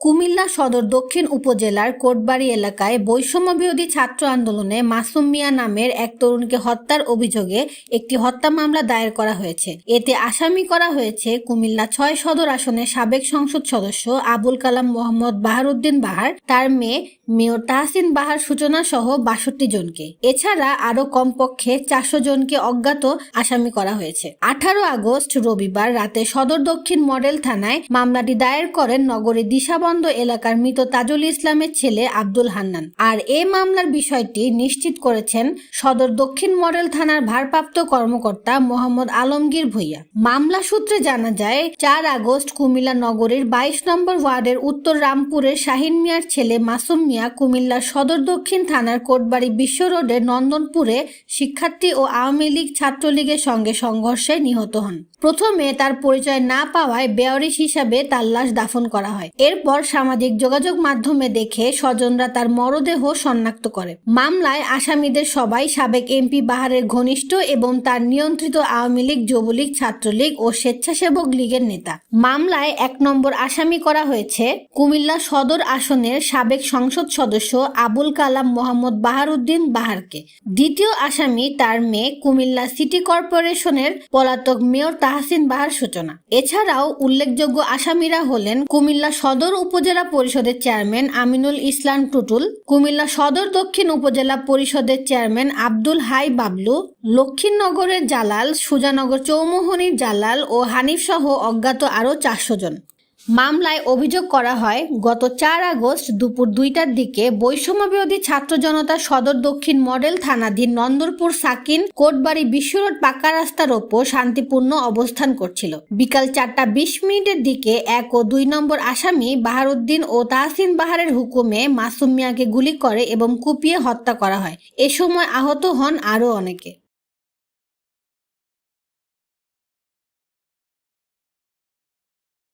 কুমিল্লা সদর দক্ষিণ উপজেলার কোটবাড়ি এলাকায় বৈষম্য বিরোধী ছাত্র আন্দোলনে মাসুম মিয়া নামের এক তরুণকে হত্যার অভিযোগে একটি হত্যা মামলা দায়ের করা হয়েছে। এতে আসামি করা হয়েছে কুমিল্লা ৬ সদর আসনের সাবেক সংসদ সদস্য আবুল কালাম মোহাম্মদ বাহারউদ্দিন বাহার, তার মেয়ে মেয়র তাহসিন বাহার সূচনা সহ ৬২ জনকে। এছাড়া আরো কমপক্ষে ৪০০ জনকে অজ্ঞাত আসামি করা হয়েছে। ১৮ আগস্ট রবিবার রাতে সদর দক্ষিণ মডেল থানায় মামলাটি দায়ের করেন নগরীর দিশাবন্দ এলাকার মৃত তাজুল ইসলামের ছেলে আব্দুল হান্নান। আর এ মামলার বিষয়টি নিশ্চিত করেছেন সদর দক্ষিণ মডেল থানার ভারপ্রাপ্ত কর্মকর্তা মোহাম্মদ আলমগীর ভূঁইয়া। মামলা সূত্রে জানা যায় ৪ আগস্ট কুমিল্লা নগরীর ২২ নম্বর ওয়ার্ডের উত্তর রামপুরের শাহিন মিয়ার ছেলে মাসুম মিয়া কুমিল্লার সদর দক্ষিণ থানার কোটবাড়ি বিশ্ব রোডের নন্দনপুরে শিক্ষার্থী ও আওয়ামী লীগ ছাত্রলীগের সঙ্গে সংঘর্ষে নিহত হন। প্রথমে তার পরিচয় না পাওয়ায় বেয়ারিশ হিসাবে তার লাশ দাফন করা হয়। এরপর সামাজিক যোগাযোগ মাধ্যমে দেখে স্বজনরা তার মরদেহ শনাক্ত করে। মামলায় আসামিদের সবাই সাবেক এমপি বাহারের ঘনিষ্ঠ এবং তার নিয়ন্ত্রিত আওয়ামী লীগ, যুবলীগ, ছাত্রলীগ ও স্বেচ্ছাসেবক লীগের নেতা। মামলায় ১ নম্বর আসামি করা হয়েছে কুমিল্লা সদর আসনের সাবেক সংসদ সদস্য আবুল কালাম মোহাম্মদ বাহারউদ্দিন বাহারকে। দ্বিতীয় আসামি তার মেয়ে কুমিল্লা সিটি কর্পোরেশনের পলাতক মেয়র তাহসিন বাহার সূচনা। এছাড়াও উল্লেখযোগ্য আসামিরা হলেন কুমিল্লা সদর উপজেলা পরিষদের চেয়ারম্যান আমিনুল ইসলাম টুটুল, কুমিল্লা সদর দক্ষিণ উপজেলা পরিষদের চেয়ারম্যান আব্দুল হাই বাবলু, লক্ষ্মীনগরের জালাল, সুজানগর চৌমুহনীর জালাল ও হানিফ সহ অজ্ঞাত আরও ৪০০ জন। মামলায় অভিযোগ করা হয় গত ৪ আগস্ট দুপুর ২টার দিকে বৈষম্য বিরোধী ছাত্র জনতা সদর দক্ষিণ মডেল থানাধীন নন্দনপুর সাকিন কোটবাড়ি বিশ্বরোড পাকা রাস্তার ওপর শান্তিপূর্ণ অবস্থান করছিল। বিকাল ৪টা ২০ দিকে ১ ও ২ নম্বর আসামি বাহারউদ্দিন ও তাহসিন বাহারের হুকুমে মাসুম মিয়াকে গুলি করে এবং কুপিয়ে হত্যা করা হয়। এ সময় আহত হন আরও অনেকে।